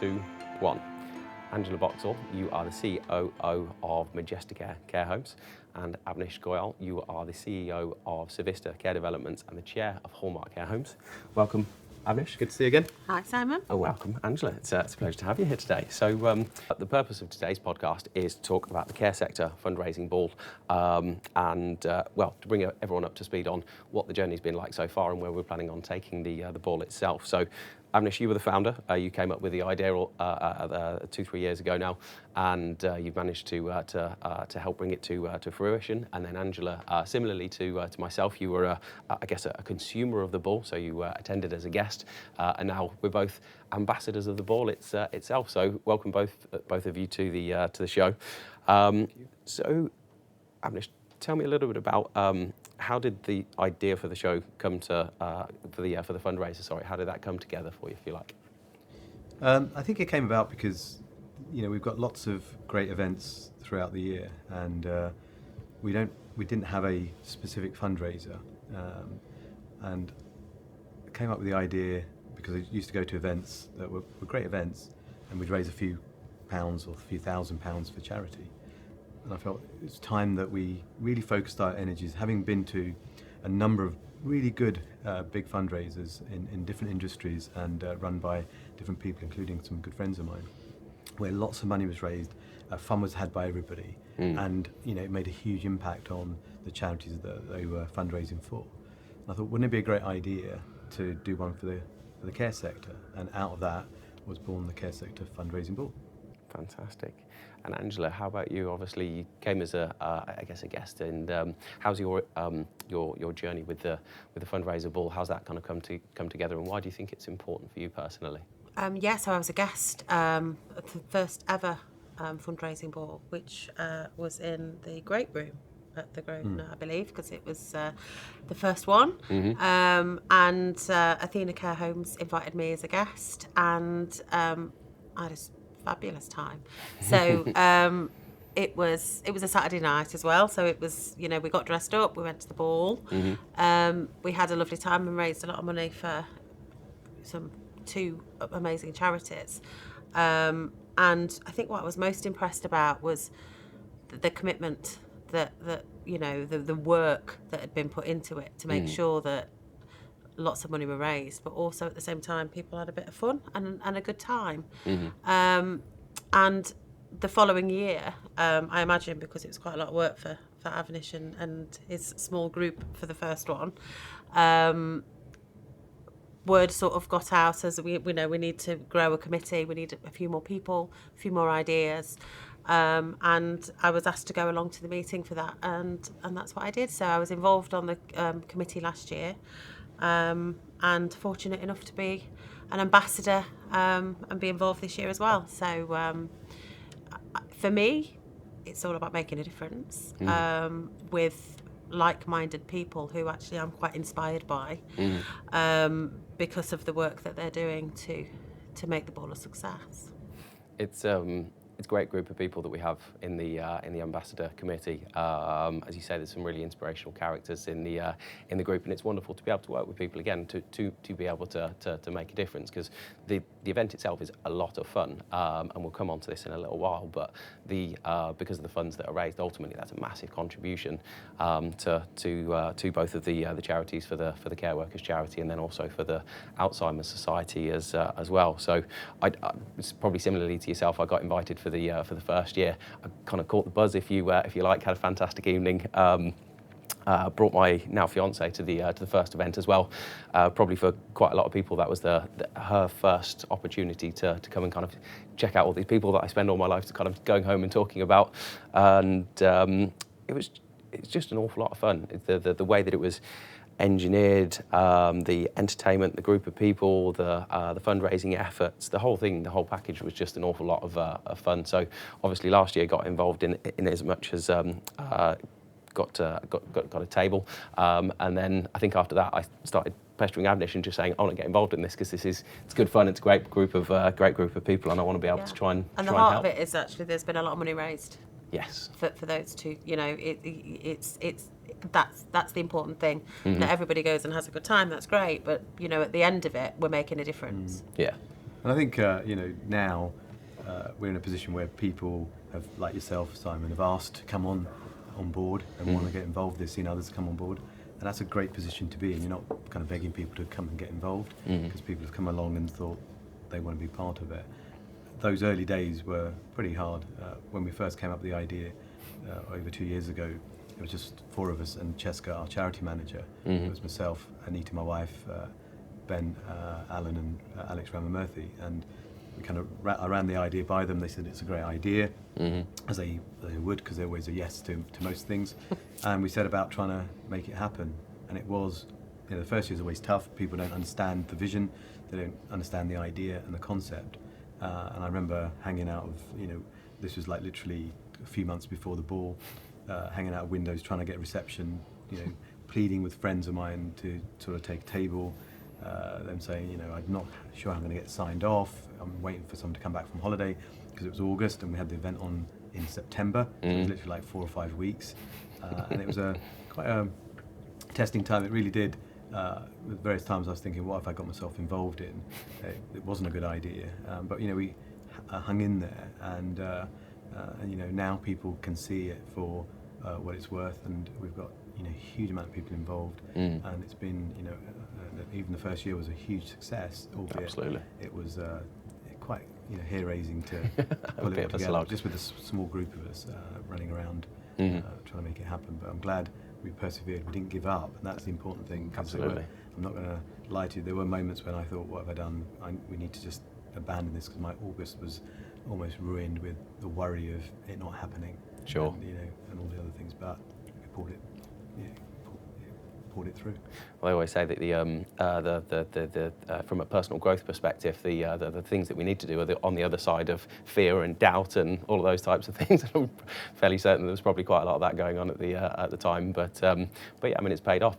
2, 1. Angela Boxall, you are the COO of Majestic Care Homes, and Avnish Goyal, you are the CEO of Savista Care Developments and the Chair of Hallmark Care Homes. Welcome, Avnish. Good to see you again. Hi, Simon. Oh, welcome, Angela. It's a pleasure to have you here today. So the purpose of today's podcast is to talk about the Care Sector Fundraising Ball and to bring everyone up to speed on what the journey's been like so far and where we're planning on taking the ball itself. So, Avnish, you were the founder. You came up with the idea 2-3 years ago now, and you've managed to help bring it to fruition. And then Angela, similarly to myself, you were a consumer of the ball, so you attended as a guest, and now we're both ambassadors of the ball itself. So welcome both of you to the show. So, Avnish, tell me a little bit about how did the idea for the show come to for the fundraiser? Sorry, how did that come together for you, if you like? I think it came about because we've got lots of great events throughout the year, and we didn't have a specific fundraiser, and I came up with the idea because I used to go to events that were great events, and we'd raise a few pounds or a few £1,000s for charity. And I felt it was time that we really focused our energies, having been to a number of really good big fundraisers in different industries and run by different people, including some good friends of mine, where lots of money was raised, fun was had by everybody, and it made a huge impact on the charities that they were fundraising for. And I thought, wouldn't it be a great idea to do one for the care sector? And out of that was born the Care Sector Fundraising Ball. Fantastic. And Angela, how about you? Obviously, you came as a guest, and how's your journey with the fundraiser ball? How's that kind of come together, and why do you think it's important for you personally? So I was a guest at the first ever fundraising ball, which was in the Great Room at the Grosvenor, I believe, because it was the first one. Mm-hmm. And Athena Care Homes invited me as a guest, and I had a fabulous time. So it was a Saturday night as well. So it was, we got dressed up, we went to the ball. Mm-hmm. We had a lovely time and raised a lot of money for two amazing charities. And I think what I was most impressed about was the commitment that the work that had been put into it to make sure that lots of money were raised, but also at the same time people had a bit of fun and a good time. Mm-hmm. And the following year, I imagine, because it was quite a lot of work for Avnish and his small group for the first one, word sort of got out as we need to grow a committee, we need a few more people, a few more ideas. And I was asked to go along to the meeting for that, and that's what I did. So I was involved on the committee last year, and fortunate enough to be an ambassador and be involved this year as well. So for me, it's all about making a difference with like-minded people who actually I'm quite inspired by because of the work that they're doing to make the ball a success. It's a great group of people that we have in the ambassador committee. As you say, there's some really inspirational characters in the group, and it's wonderful to be able to work with people again to be able to make a difference, because the event itself is a lot of fun, and we'll come on to this in a little while. But because of the funds that are raised, ultimately that's a massive contribution to both of the charities, for the Care Workers charity and then also for the Alzheimer Society as well. So it's probably similarly to yourself. I got invited for the first year. I kind of caught the buzz, if you like. Had a fantastic evening. Brought my now fiance to the first event as well. Probably for quite a lot of people, that was her first opportunity to come and kind of check out all these people that I spend all my life kind of going home and talking about. And it's just an awful lot of fun. The way that it was engineered, the entertainment, the group of people, the fundraising efforts, the whole thing, the whole package was just an awful lot of fun. So obviously last year got involved in as much as got a table, and then I think after that I started pestering Avnish and just saying, I want to get involved in this because it's good fun. It's a great group of people, and I want to be able to try and the help. heart of it is actually there's been a lot of money raised. Yes. For those two, that's the important thing. Mm-hmm. That everybody goes and has a good time. That's great, but at the end of it, we're making a difference. Yeah. And I think now we're in a position where people have, like yourself, Simon, have asked to come on board and want to get involved. They've seen others come on board, and that's a great position to be in. You're not kind of begging people to come and get involved because people have come along and thought they want to be part of it. Those early days were pretty hard. When we first came up with the idea over 2 years ago, it was just 4 of us and Cheska, our charity manager. It was myself, Anita, my wife, Ben, Alan and Alex Ramamurthy, and we kind of I ran the idea by them. They said it's a great idea, as they would, because they're always a yes to most things. And we set about trying to make it happen. And it was, the first year is always tough. People don't understand the vision, they don't understand the idea and the concept. And I remember hanging out of, this was like literally a few months before the ball, hanging out of windows trying to get reception, pleading with friends of mine to sort of take a table. Them saying, I'm not sure I'm going to get signed off. I'm waiting for someone to come back from holiday, because it was August and we had the event on in September. So it was literally like 4 or 5 weeks, and it was quite a testing time. It really did. With various times I was thinking, what have I got myself involved in? It wasn't a good idea, but we hung in there, and now people can see it for what it's worth, and we've got a huge amount of people involved, and it's been even the first year was a huge success, albeit Absolutely. it was quite hair raising to pull bit it of a together, slog. just with a small group of us running around trying to make it happen. But I'm glad we persevered. We didn't give up, and that's the important thing. 'Cause Absolutely. I'm not going to lie to you. There were moments when I thought, what have I done? We need to just abandon this, because my August was almost ruined with the worry of it not happening. Sure. And, and all the other things. But we pulled it. Pulled it through. Well, I always say that from a personal growth perspective, the things that we need to do are on the other side of fear and doubt and all of those types of things. I'm fairly certain there was probably quite a lot of that going on at the time, but yeah, I mean, it's paid off.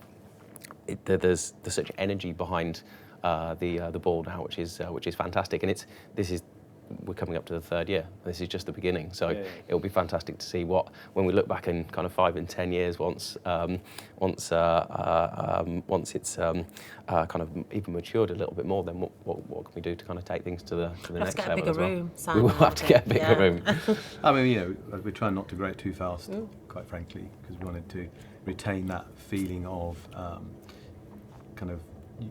There's such energy behind the ball now, which is fantastic, and we're coming up to the 3rd year. This is just the beginning, so it'll be fantastic to see when we look back in kind of 5 and 10 years, once it's kind of even matured a little bit more. Then what can we do to kind of take things to the next level? Have to get a bigger as well? room. We will have to get a bigger room. I mean, we're trying not to grow it too fast, quite frankly, because we wanted to retain that feeling of kind of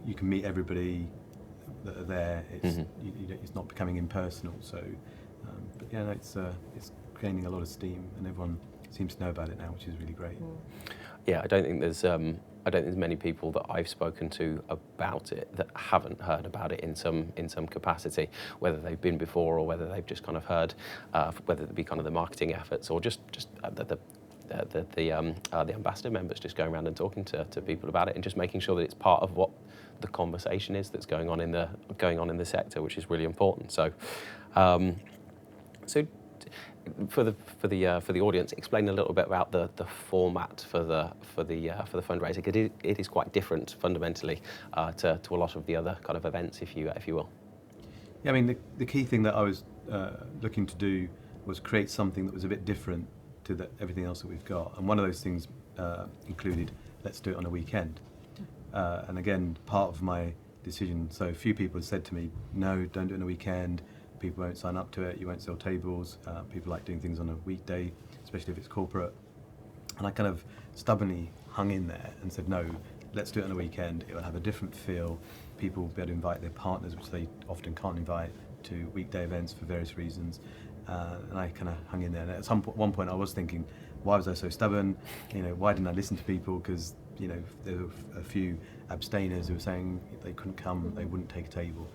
you can meet everybody that are there. It's it's not becoming impersonal. So, but yeah, it's gaining a lot of steam, and everyone seems to know about it now, which is really great. Yeah, I don't think there's many people that I've spoken to about it that haven't heard about it in some capacity, whether they've been before or whether they've just kind of heard, whether it be kind of the marketing efforts or just the ambassador members just going around and talking to people about it and just making sure that it's part of what the conversation is that's going on in the sector, which is really important. So, for the audience, explain a little bit about the format for the fundraiser, because it is quite different fundamentally to a lot of the other kind of events, if you will. Yeah, I mean, the key thing that I was looking to do was create something that was a bit different to everything else that we've got, and one of those things included, let's do it on a weekend. And again, part of my decision, so a few people have said to me, no, don't do it on a weekend, people won't sign up to it, you won't sell tables, people like doing things on a weekday, especially if it's corporate. And I kind of stubbornly hung in there and said, no, let's do it on a weekend, it will have a different feel, people will be able to invite their partners, which they often can't invite, to weekday events for various reasons. And I kind of hung in there. And at one point I was thinking, why was I so stubborn? Why didn't I listen to people? Because there were a few abstainers who were saying they couldn't come, they wouldn't take a table.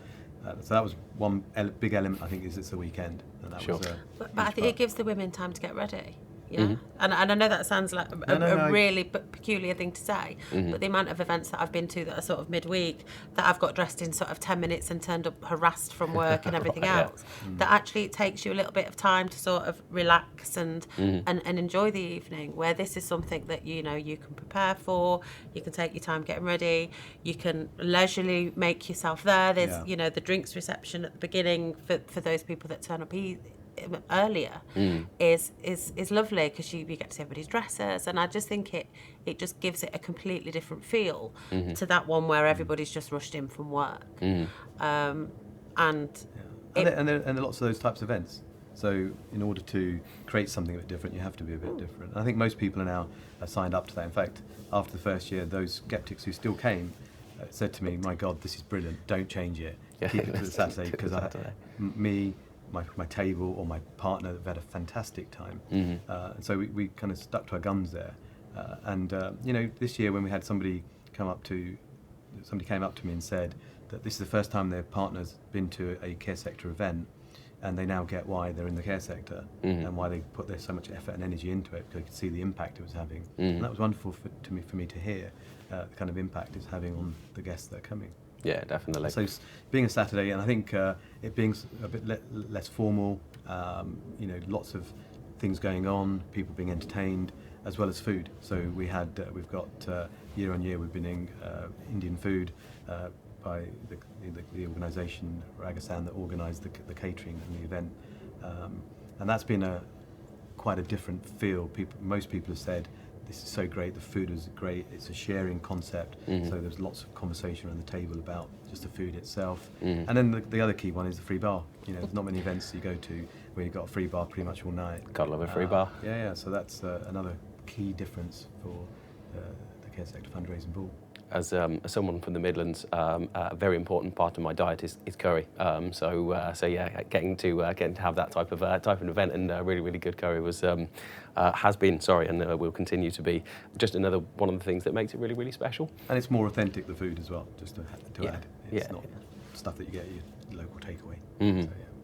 So that was one big element, I think, is it's a weekend. And that Sure. was But I think it gives the women time to get ready. Yeah, and I know that sounds like a really peculiar thing to say, but the amount of events that I've been to that are sort of midweek, that I've got dressed in sort of 10 minutes and turned up harassed from work and everything else, that actually it takes you a little bit of time to sort of relax and enjoy the evening, where this is something that you can prepare for, you can take your time getting ready, you can leisurely make yourself there. There's the drinks reception at the beginning for those people that turn up earlier is lovely, because you get to see everybody's dresses, and I just think it just gives it a completely different feel to that one where everybody's just rushed in from work. and Yeah. And there are lots of those types of events. So in order to create something a bit different, you have to be a bit different. I think most people are now signed up to that. In fact, after the first year, those skeptics who still came said to me, "My God, this is brilliant. Don't change it. Keep it to the Saturday." Because my table or my partner have had a fantastic time. And so we kind of stuck to our guns there. This year when we had somebody came up to me and said that this is the first time their partner's been to a care sector event, and they now get why they're in the care sector and why they put so much effort and energy into it, because they could see the impact it was having. And that was wonderful for me to hear the kind of impact it's having on the guests that are coming. Yeah, definitely. So being a Saturday, and I think it being a bit less formal, lots of things going on, people being entertained, as well as food. So we've got year on year we've been in Indian food by the organisation Ragasan that organised the catering and the event, and that's been quite a different feel. Most people have said this is so great, the food is great, it's a sharing concept, so there's lots of conversation around the table about just the food itself. And then the other key one is the free bar. There's not many events you go to where you've got a free bar pretty much all night. Gotta love a free bar. Yeah, so that's another key difference for the Care Sector Fundraising Ball. As someone from the Midlands, a very important part of my diet is curry. So yeah, getting to have that type of event and really good curry has been and will continue to be just another one of the things that makes it really special. And it's more authentic, the food as well. Just to add, it's not stuff that you get at your local takeaway.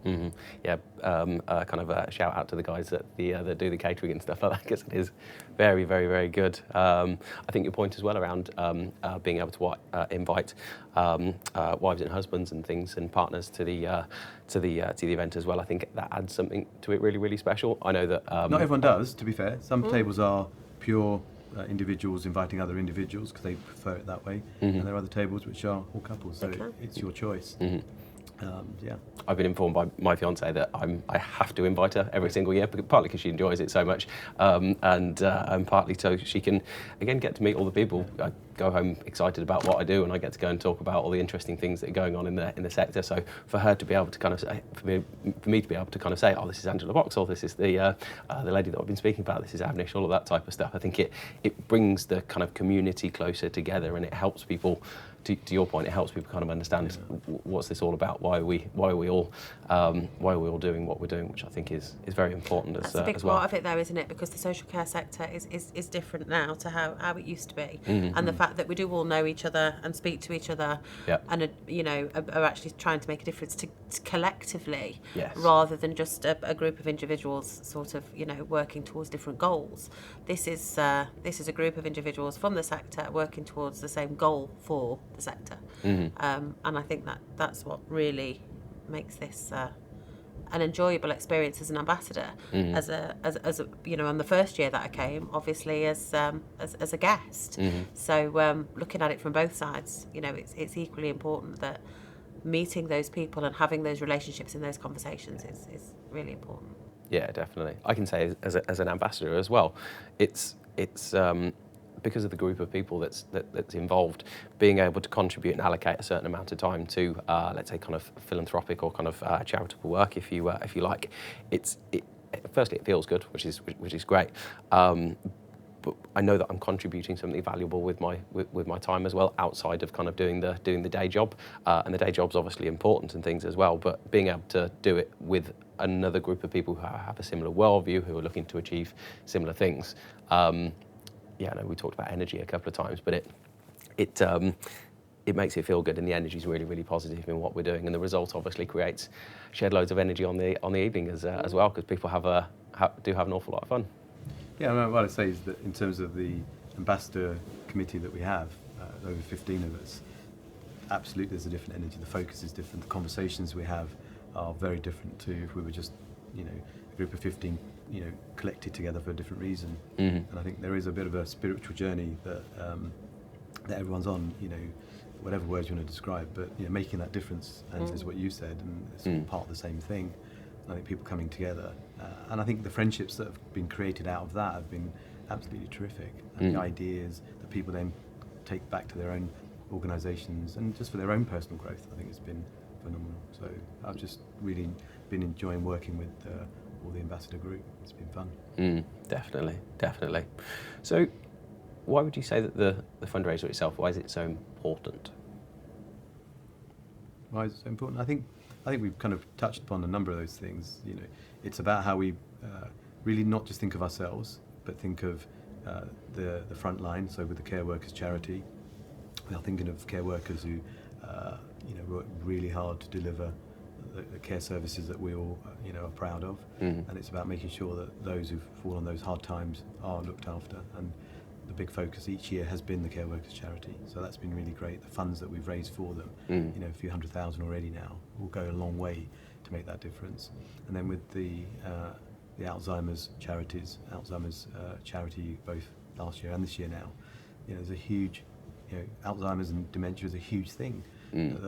Kind of a shout out to the guys that do the catering and stuff like that, because it is very good. I think your point as well around being able to invite wives and husbands and things and partners to the event as well. I think that adds something to it really special. I know that not everyone does, to be fair. Some tables are pure individuals inviting other individuals because they prefer it that way, and there are other tables which are all couples. So it's your choice. I've been informed by my fiancée that I have to invite her every single year, partly because she enjoys it so much, and partly so she can again get to meet all the people. I go home excited about what I do, and I get to go and talk about all the interesting things that are going on in the sector. So for her to be able to kind of say, for me to be able to kind of say, oh, this is Angela Boxall, this is the lady that I've been speaking about, this is Avnish, all of that type of stuff. I think it brings the kind of community closer together, and it helps people. To your point, it helps people kind of understand what's this all about. Why are we all doing what we're doing, which I think is very important as well. That's a big part of it, though, isn't it? Because the social care sector is different now to how it used to be, and the fact that we do all know each other and speak to each other, and are actually trying to make a difference to collectively, rather than just a group of individuals sort of working towards different goals. This is a group of individuals from the sector working towards the same goal for the sector, and I think that's what really makes this an enjoyable experience as an ambassador, as a on the first year that I came, obviously as a guest. So looking at it from both sides, it's equally important that meeting those people and having those relationships and those conversations is really important. Yeah, definitely. I can say as an ambassador as well, it's because of the group of people that's involved, being able to contribute and allocate a certain amount of time to, let's say, kind of philanthropic or kind of charitable work, if you like. Firstly, it feels good, which is great. But I know that I'm contributing something valuable with my time as well, outside of kind of doing the day job, and the day job's obviously important and things as well. But being able to do it with another group of people who have a similar worldview, who are looking to achieve similar things. I know we talked about energy a couple of times, but it makes it feel good, and the energy is really positive in what we're doing, and the result obviously creates shed loads of energy on the evening as well, because people do have an awful lot of fun. Yeah, what I'd say is that in terms of the ambassador committee that we have, over 15 of us, absolutely there's a different energy. The focus is different. The conversations we have are very different to if we were just, a group of 15, collected together for a different reason. And I think there is a bit of a spiritual journey that everyone's on, whatever words you want to describe, but making that difference, and is what you said, and it's all part of the same thing. I think people coming together, and I think the friendships that have been created out of that have been absolutely terrific, and the ideas that people then take back to their own organisations and just for their own personal growth, I think it's been phenomenal. So I've just really been enjoying working with all the ambassador group. It's been fun. Definitely. So why would you say that the fundraiser itself, why is it so important? Why is it so important? I think we've kind of touched upon a number of those things. It's about how we really not just think of ourselves, but think of the front line. So with the care workers charity, we are thinking of care workers who work really hard to deliver the care services that we all are proud of. And it's about making sure that those who fall on those hard times are looked after. And the big focus each year has been the care workers charity. So that's been really great. The funds that we've raised for them, a few $100,000 already now, will go a long way to make that difference. And then with the Alzheimer's charities, charity both last year and this year now, there's a huge, Alzheimer's and dementia is a huge thing. And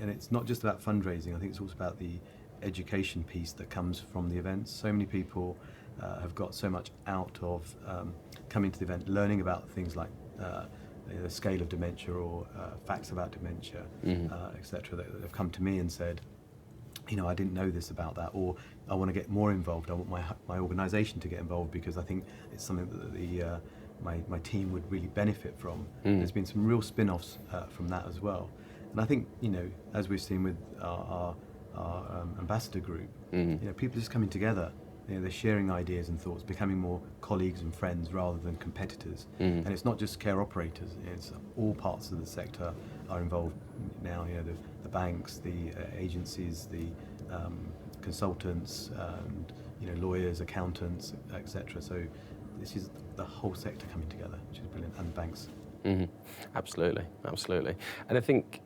it's not just about fundraising. I think it's also about the education piece that comes from the events. So many people have got so much out of coming to the event, learning about things like the scale of dementia or facts about dementia, etc. That have come to me and said, I didn't know this about that, or I want to get more involved. I want my organisation to get involved because I think it's something that my team would really benefit from. There's been some real spin-offs from that as well. And I think, as we've seen with our ambassador group, people are just coming together. They're sharing ideas and thoughts, becoming more colleagues and friends rather than competitors. And it's not just care operators, it's all parts of the sector are involved now, the banks, the agencies, the consultants, and, lawyers, accountants, etc. So this is the whole sector coming together, which is brilliant, and banks. Absolutely. And I think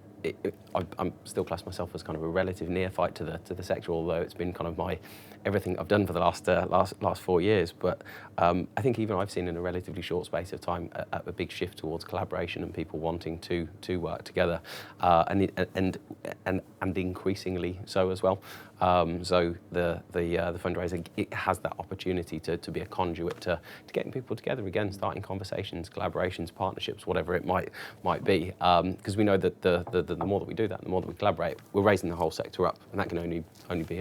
I'm still class myself as kind of a relative neophyte to the sector, although it's been kind of everything I've done for the last 4 years. But I think even I've seen in a relatively short space of time a big shift towards collaboration and people wanting to work together, and increasingly so as well. So the fundraiser, it has that opportunity to be a conduit to getting people together again, starting conversations, collaborations, partnerships, whatever it might be. Because we know that the more that we do that, the more that we collaborate, we're raising the whole sector up, and that can only be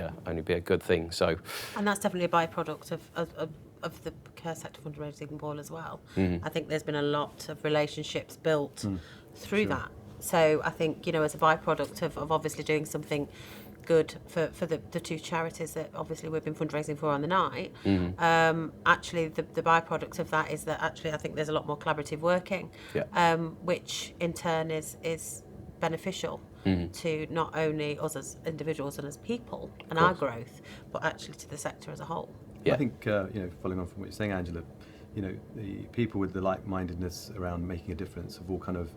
a good thing. So, and that's definitely a byproduct of the Care Sector Fundraising Ball as well. I think there's been a lot of relationships built through that. So I think, as a byproduct of obviously doing something good for the two charities that obviously we've been fundraising for on the night, actually the byproduct of that is that actually I think there's a lot more collaborative working, which in turn is beneficial to not only us as individuals and as people and our growth, but actually to the sector as a whole. I think, following on from what you're saying, Angela, the people with the like-mindedness around making a difference have all kind of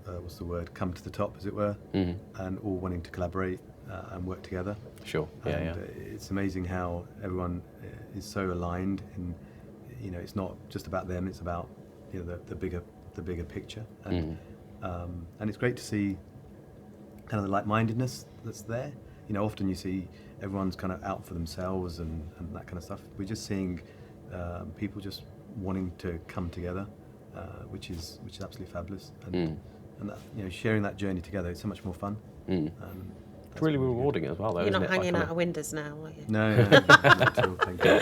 what's the word, come to the top, as it were, and all wanting to collaborate and work together. Sure. It's amazing how everyone is so aligned in, it's not just about them, it's about, the bigger picture. And it's great to see kind of the like-mindedness that's there. Often you see everyone's kind of out for themselves and that kind of stuff. We're just seeing people just wanting to come together, which is absolutely fabulous. And that, sharing that journey together is so much more fun. It's really rewarding as well, though. You're isn't not it? hanging out of windows now, are you? No, not at all, thank you.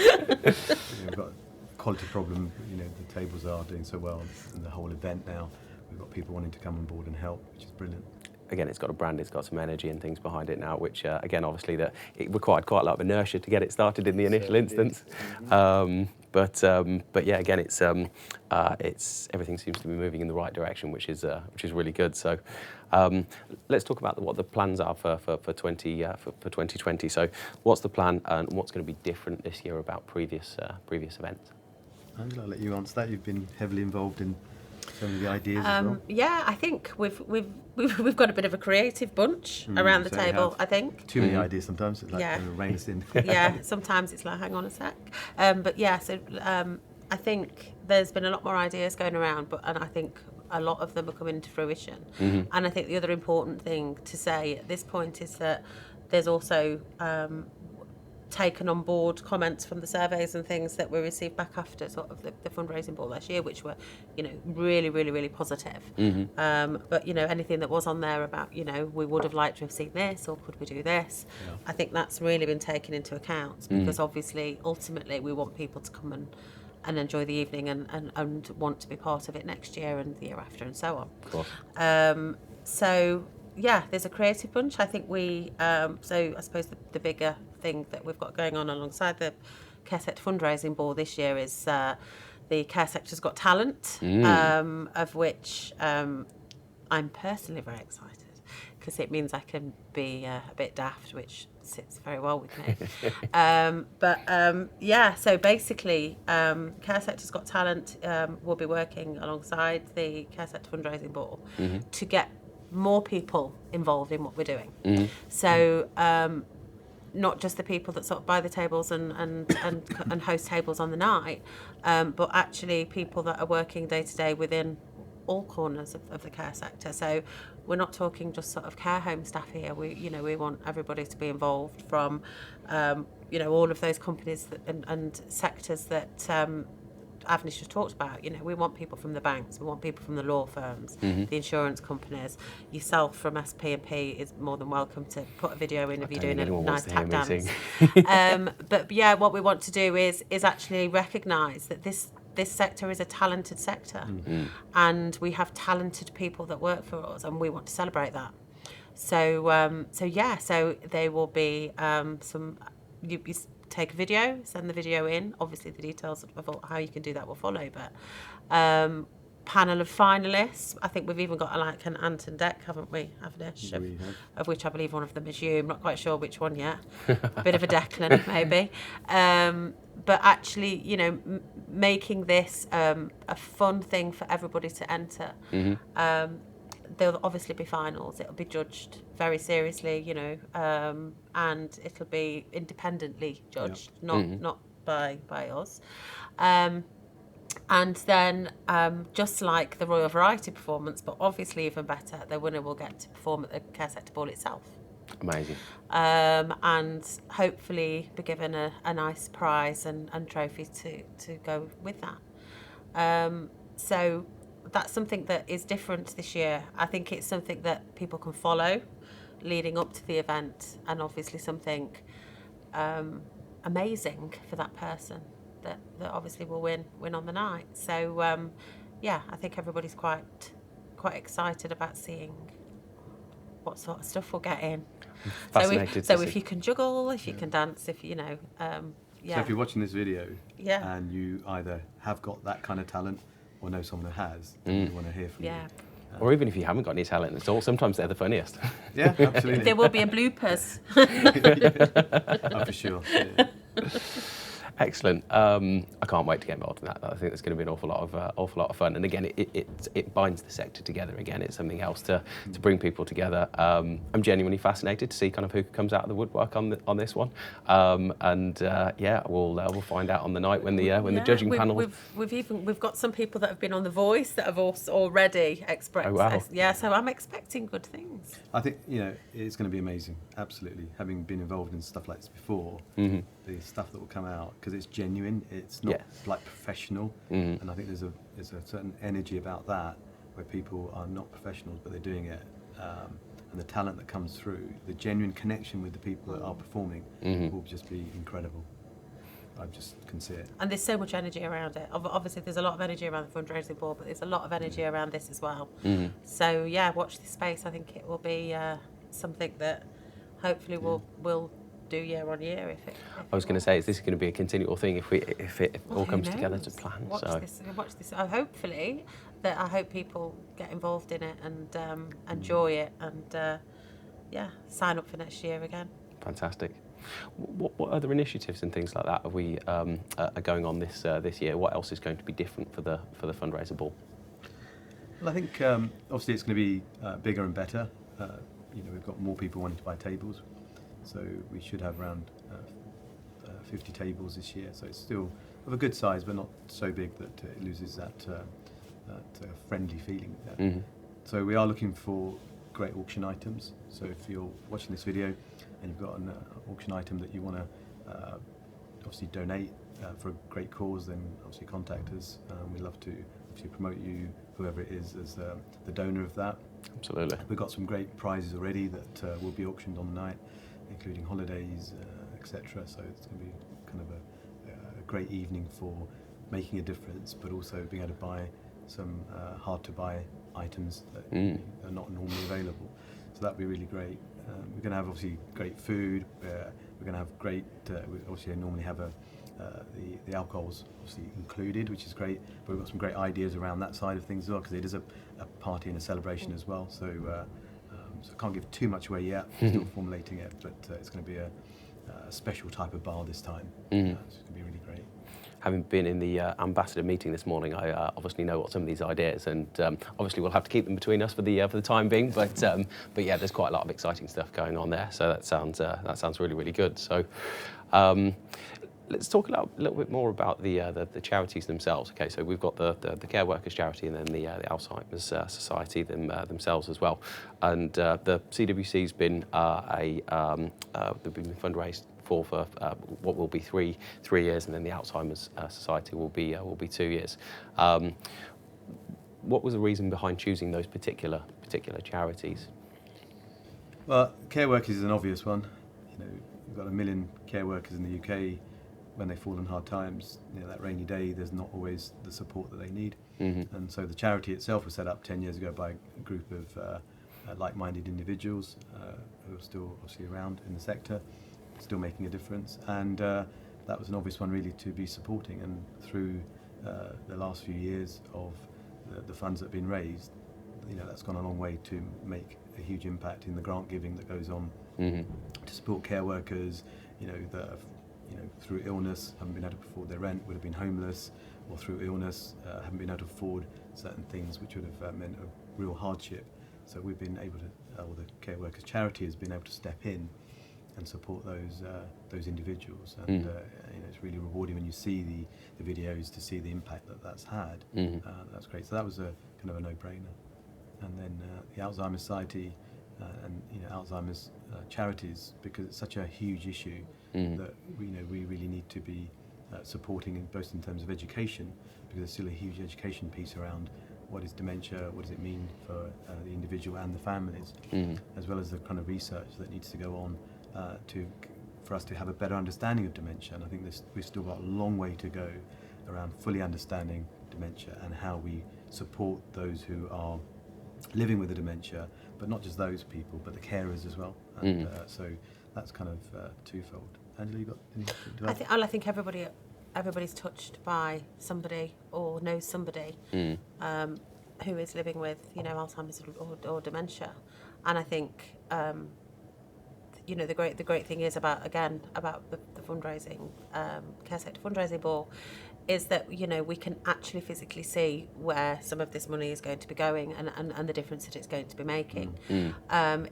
We've got a quality problem. The tables are doing so well, and the whole event now, we've got people wanting to come on board and help, which is brilliant. Again, it's got a brand, it's got some energy and things behind it now, which, again, obviously, it required quite a lot of inertia to get it started in the initial instance. But yeah, again, it's everything seems to be moving in the right direction, which is really good. So let's talk about what the plans are for 2020. So what's the plan and what's going to be different this year about previous events? Angela, I'll let you answer that. You've been heavily involved in some of the ideas as well. Yeah, I think we've got a bit of a creative bunch around the table. I think too many ideas sometimes. It's like rein us in. Sometimes it's like hang on a sec. But yeah, so I think there's been a lot more ideas going around, and I think a lot of them are coming to fruition. And I think the other important thing to say at this point is that there's also taken on board comments from the surveys and things that we received back after sort of the fundraising ball last year, which were, really, really, really positive. But, anything that was on there about, we would have liked to have seen this, or could we do this? Yeah. I think that's really been taken into account, because obviously, ultimately, we want people to come and enjoy the evening and want to be part of it next year and the year after and so on. Of course. So yeah, there's a creative bunch. I think so I suppose the bigger thing that we've got going on alongside the Care Sector Fundraising Ball this year is the Care Sector's Got Talent, of which I'm personally very excited, because it means I can be a bit daft, which sits very well with me. So basically, Care Sector's Got Talent will be working alongside the Care Sector Fundraising Ball to get more people involved in what we're doing. So not just the people that sort of buy the tables and host tables on the night, but actually people that are working day to day within all corners of the care sector. So we're not talking just sort of care home staff here. We want everybody to be involved, from all of those companies and sectors that Avnish just talked about. We want people from the banks, we want people from the law firms, the insurance companies. Yourself from SP&P is more than welcome to put a video in if you're doing a nice tap dance. But yeah, what we want to do is actually recognise that this sector is a talented sector, and we have talented people that work for us, and we want to celebrate that. So there will be you take a video, send the video in. Obviously, the details of how you can do that will follow. But panel of finalists. I think we've even got an ant and deck, haven't we, Avnish? Of which I believe one of them is you. I'm not quite sure which one yet. A bit of a Declan, maybe. But actually, making this a fun thing for everybody to enter. There'll obviously be finals. It'll be judged very seriously, and it'll be independently judged, not by us. And then, just like the Royal Variety performance, but obviously even better, the winner will get to perform at the Care Sector Ball itself. Amazing. And hopefully be given a nice prize and trophy to go with that. So that's something that is different this year. I think it's something that people can follow leading up to the event, and obviously something amazing for that person that obviously will win on the night. So I think everybody's quite excited about seeing what sort of stuff we'll get in. Fascinated. So if you can juggle, if you can dance, if you know, So if you're watching this video and you either have got that kind of talent or know someone who has, then we want to hear from you. Or even if you haven't got any talent at all, sometimes they're the funniest. Yeah, absolutely. There will be a bloopers. Oh, for sure. Yeah. Excellent. I can't wait to get involved in that. I think there's going to be an awful lot of fun. And again, it binds the sector together. Again, it's something else to bring people together. I'm genuinely fascinated to see kind of who comes out of the woodwork on this one. We'll find out on the night when the judging panel. We've got some people that have been on The Voice that have also already expressed. Oh, wow. So I'm expecting good things. I think it's going to be amazing. Absolutely, having been involved in stuff like this before, the stuff that will come out, because it's genuine, it's not like professional, and I think there's a certain energy about that where people are not professionals but they're doing it, and the talent that comes through, the genuine connection with the people that are performing will just be incredible. I just can see it. And there's so much energy around it. Obviously, there's a lot of energy around the fundraising ball, but there's a lot of energy around this as well. So watch this space. I think it will be something that hopefully we'll do year on year. I was going to say, is this going to be a continual thing if it all comes together to plan? Watch this. Hopefully, I hope people get involved in it and enjoy it, and sign up for next year again. Fantastic. What other initiatives and things like that are going on this year? What else is going to be different for the fundraiser ball? Well, I think obviously it's going to be bigger and better. We've got more people wanting to buy tables, so we should have around 50 tables this year. So it's still of a good size, but not so big that it loses that friendly feeling. So we are looking for great auction items. So if you're watching this video and you've got an auction item that you want to obviously donate for a great cause, then obviously contact us. We'd love to obviously promote you, whoever it is, as the donor of that. Absolutely. We've got some great prizes already that will be auctioned on the night, including holidays, etc. So it's going to be kind of a great evening for making a difference, but also being able to buy some hard-to-buy items that are not normally available. So that'd be really great. We're going to have obviously great food. We're going to have great. We obviously normally have the alcohol's obviously included, which is great. But we've got some great ideas around that side of things as well, because it is a party and a celebration as well. So I can't give too much away yet. Still formulating it, but it's going to be a special type of bar this time. It's going to be really great. Having been in the ambassador meeting this morning, I obviously know what some of these ideas, and obviously we'll have to keep them between us for the time being. But yeah, there's quite a lot of exciting stuff going on there. So that sounds really, really good. So let's talk a little bit more about the charities themselves. Okay, so we've got the Care Workers charity, and then the Alzheimer's Society themselves as well. And the CWC's been they've been fundraised for what will be three years, and then the Alzheimer's Society will be 2 years. What was the reason behind choosing those particular charities? Well, care workers is an obvious one. We've got 1 million care workers in the UK. When they fall in hard times, that rainy day, there's not always the support that they need. And so the charity itself was set up 10 years ago by a group of like-minded individuals who are still obviously around in the sector, still making a difference. And that was an obvious one really to be supporting. And through the last few years of the funds that have been raised, that's gone a long way to make a huge impact in the grant giving that goes on to support care workers, that have, through illness haven't been able to afford their rent, would have been homeless, or through illness haven't been able to afford certain things which would have meant a real hardship. So we've been able to, or the Care Workers charity has been able to step in and support those individuals, and it's really rewarding when you see the videos to see the impact that's had. That's great. So that was a kind of a no-brainer. And then the Alzheimer's Society and Alzheimer's charities, because it's such a huge issue that we really need to be supporting both in terms of education, because there's still a huge education piece around what is dementia, what does it mean for the individual and the families, as well as the kind of research that needs to go on for us to have a better understanding of dementia. And I think we've still got a long way to go around fully understanding dementia and how we support those who are living with the dementia, but not just those people, but the carers as well. And so that's kind of twofold. Angela, you got anything to add? I think everybody's touched by somebody or knows somebody who is living with Alzheimer's or dementia, and I think the great thing is about the fundraising Care Sector Fundraising Ball is that we can actually physically see where some of this money is going to be going and the difference that it's going to be making,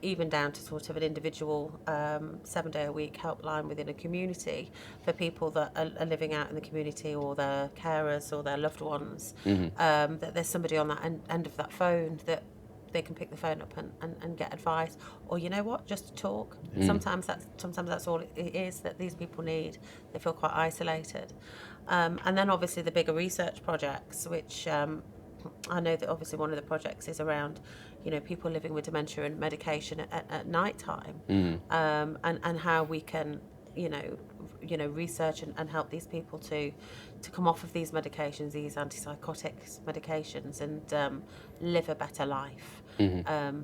even down to sort of an individual 7-day-a-week helpline within a community for people that are living out in the community, or their carers or their loved ones, that there's somebody on that end of that phone that they can pick the phone up and get advice, or just to talk. Sometimes that's all it is that these people need. They feel quite isolated. And then obviously the bigger research projects, which I know that obviously one of the projects is around people living with dementia and medication at night time, and how we can research and help these people to come off of these medications, these antipsychotics medications, and live a better life,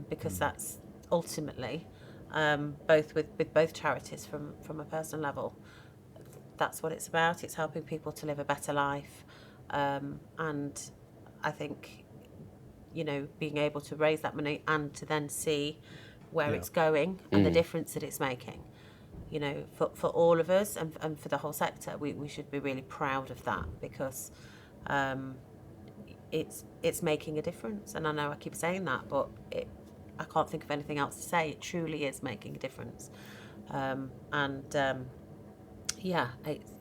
because that's ultimately both with both charities from a personal level, that's what it's about. It's helping people to live a better life, and I think being able to raise that money and to then see where it's going and the difference that it's making, for all of us and for the whole sector, we should be really proud of that, because it's making a difference. And I know I keep saying that, but I can't think of anything else to say. It truly is making a difference,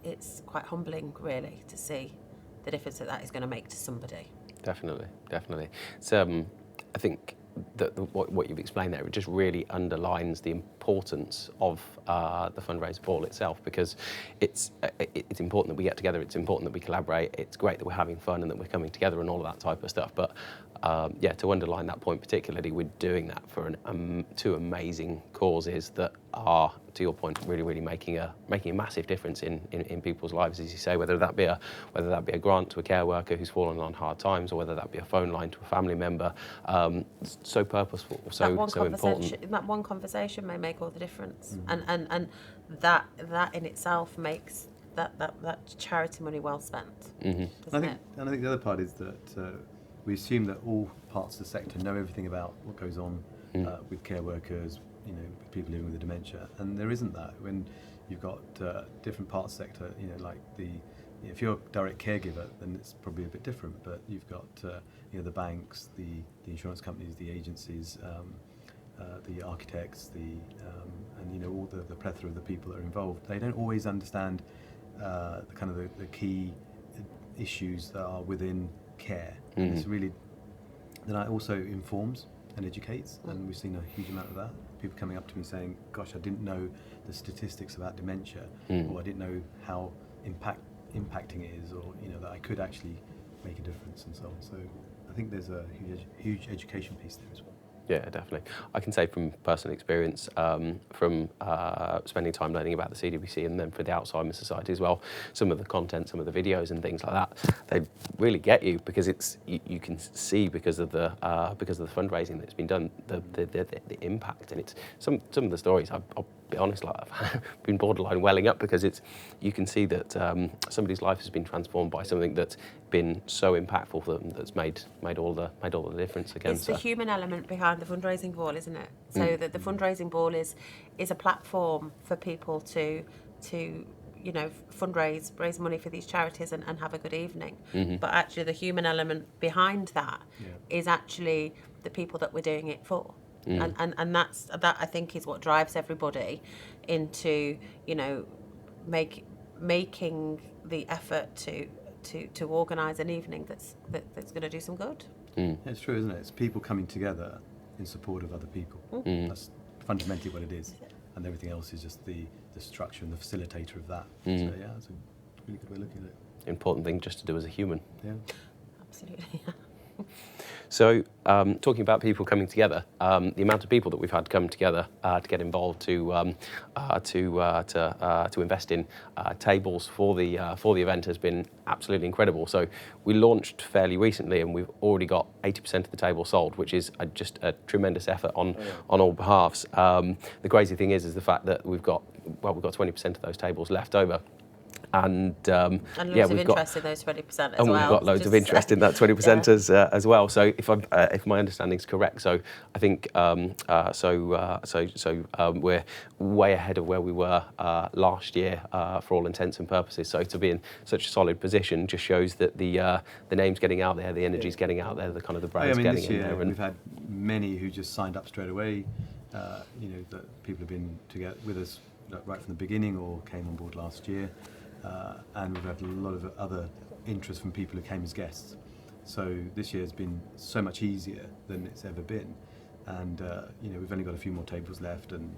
it's quite humbling really to see the difference that is going to make to somebody. Definitely. So I think what you've explained there, it just really underlines the importance of the Fundraiser Ball itself, because it's important that we get together, it's important that we collaborate, it's great that we're having fun and that we're coming together and all of that type of stuff. But yeah, to underline that point particularly, we're doing that for two amazing causes that are, to your point, really making a massive difference in people's lives, as you say, whether that be a grant to a care worker who's fallen on hard times, or whether that be a phone line to a family member. So purposeful, so important. That one conversation may make all the difference, and that in itself makes that charity money well spent. And I think the other part is that we assume that all parts of the sector know everything about what goes on with care workers, with people living with dementia, and there isn't that. When you've got different parts of the sector, like if you're a direct caregiver, then it's probably a bit different. But you've got the banks, the insurance companies, the agencies, the architects, and all the plethora of the people that are involved. They don't always understand the key issues that are within care. And it's really then it also informs and educates, and we've seen a huge amount of that. People coming up to me saying, "Gosh, I didn't know the statistics about dementia, or I didn't know how impacting it is, or that I could actually make a difference," and so on. So I think there's a huge education piece there as well. Yeah, definitely. I can say from personal experience, from spending time learning about the CDBC and then for the Alzheimer Society as well, some of the content, some of the videos and things like that, they really get you, because it's you can see because of the fundraising that's been done, the impact, and it's some of the stories. I'll be honest, like I've been borderline welling up, because you can see that somebody's life has been transformed by something that's been so impactful for them, that's made all the difference again. It's the human element behind the fundraising ball, isn't it? So that the fundraising ball is a platform for people to fundraise, raise money for these charities and have a good evening. But actually the human element behind that is actually the people that we're doing it for. And that I think is what drives everybody into making the effort to organise an evening that's going to do some good. It's true, isn't it? It's people coming together in support of other people. That's fundamentally what it is, and everything else is just the structure and the facilitator of that. So yeah, it's a really good way of looking at it. Important thing just to do as a human. Yeah, absolutely. So, talking about people coming together, the amount of people that we've had come together to get involved to invest in tables for the event has been absolutely incredible. So, we launched fairly recently, and we've already got 80% of the tables sold, which is just a tremendous effort on all behalves. The crazy thing is the fact that we've got 20% of those tables left over. And loads of interest in those 20% as well. And we've got loads of interest in that 20% as well. So if my understanding is correct, so I think we're way ahead of where we were last year for all intents and purposes. So to be in such a solid position just shows that the name's getting out there, the energy's getting out there, the kind of the brand's getting this year, in there. And we've had many who just signed up straight away. That people have been together with us right from the beginning or came on board last year. And we've had a lot of other interest from people who came as guests. So this year has been so much easier than it's ever been. And we've only got a few more tables left, and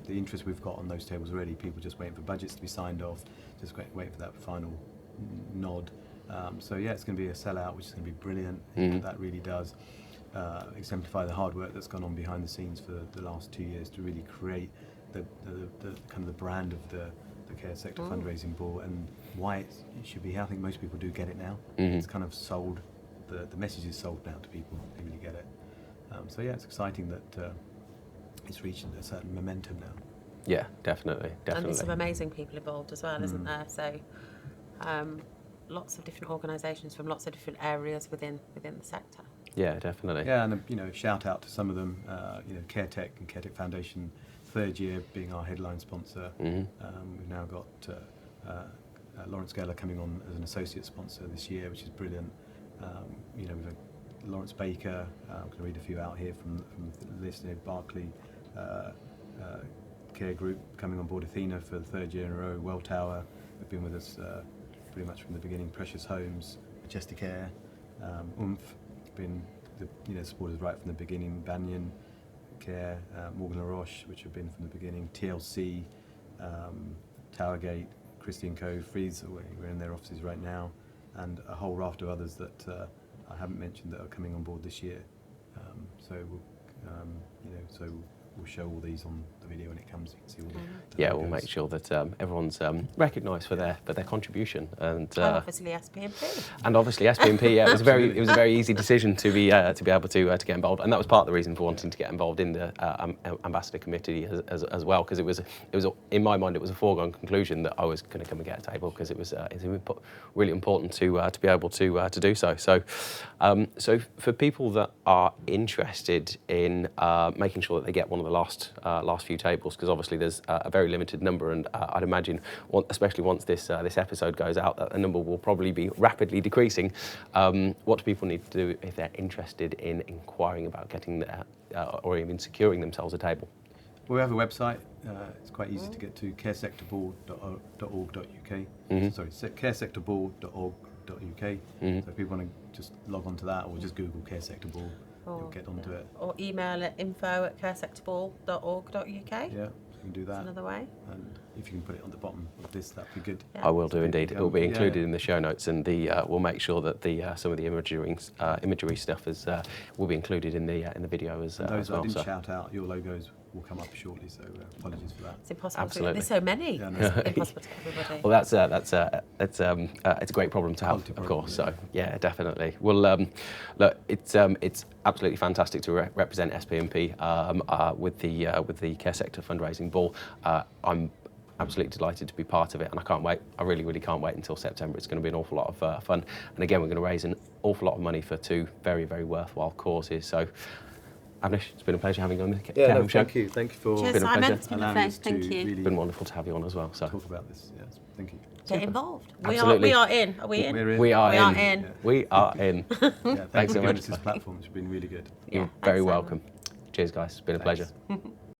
the interest we've got on those tables already, people just waiting for budgets to be signed off, just waiting for that final nod. So yeah, it's going to be a sellout, which is going to be brilliant. That really does exemplify the hard work that's gone on behind the scenes for the last 2 years to really create the kind of the brand of the Care Sector Fundraising Ball, and why it should be here. I think most people do get it now. It's kind of sold, the message is sold now to people, they really get it. So yeah, it's exciting that it's reached a certain momentum now. Yeah, definitely. And there's some amazing people involved as well, isn't there? So lots of different organisations from lots of different areas within the sector. Yeah, definitely. Yeah, and shout out to some of them, Care Tech and Care Tech Foundation, third year being our headline sponsor. We've now got Lawrence Goyal coming on as an associate sponsor this year, which is brilliant. We've had Lawrence Baker, I'm going to read a few out here from the list here, Barclay Care Group coming on board, Athena for the third year in a row, Welltower have been with us pretty much from the beginning, Precious Homes, Majestic Air, Oomph, been the supporters right from the beginning. Banyan, Care, Morgan La Roche, which have been from the beginning. TLC, Towergate, Christian Cove, Freeze. We're in their offices right now, and a whole raft of others that I haven't mentioned that are coming on board this year. So we'll show all these on the video when it comes. You can see all the Yeah, logos. we'll make sure that everyone's recognised for their contribution, and obviously SP&P. And obviously SP&P. Yeah, it was a very easy decision to be able to get involved, and that was part of the reason for wanting to get involved in the ambassador committee as well, because it was in my mind it was a foregone conclusion that I was going to come and get a table, because it was really important to be able to do so. So for people that are interested in making sure that they get one of the last few tables, because obviously there's a very limited number, and I'd imagine, especially once this episode goes out, that the number will probably be rapidly decreasing. What do people need to do if they're interested in inquiring about getting there or even securing themselves a table? Well, we have a website. It's quite easy to get to, caresectorball.org.uk. Sorry, caresectorball.org.uk. So if people want to just log on to that, or just Google Care Sector Ball, you'll get onto it. Or email at info@caresectorball.org.uk. Yeah, you can do that. That's another way. And if you can put it on the bottom of this, that'd be good. Yeah. I will do indeed. It will be included Yeah. in the show notes, and we'll make sure that some of the imagery stuff will be included in the video as And those well. I didn't So. shout out, your logos will come up shortly, so apologies for that. It's impossible. Absolutely. There's so many. Yeah, no. It's impossible to cover everybody. Well, it's a great problem to have, Quality of problem, course. yeah. So yeah, definitely. Well, look, it's absolutely fantastic to represent SP&P with the Care Sector Fundraising Ball. I'm absolutely delighted to be part of it, and I can't wait. I really, really can't wait until September. It's going to be an awful lot of fun, and again, we're going to raise an awful lot of money for two very, very worthwhile causes. So, Avnish, it's been a pleasure having you on the Care Home Show. Thank you. Thank you for Cheers, been a Simon. pleasure. It's been allowing lovely. us to Thank you. really It's been wonderful to have you on as well. So. talk about this. Yes, thank you. Get involved. Absolutely. We are in. Are we in? We're in. We are We in. are in. We are in. Yeah, Thanks thanks so for giving much. us this platform. It's been really good. You're Yeah, very thanks, welcome. Cheers, guys. It's been a pleasure. Thanks.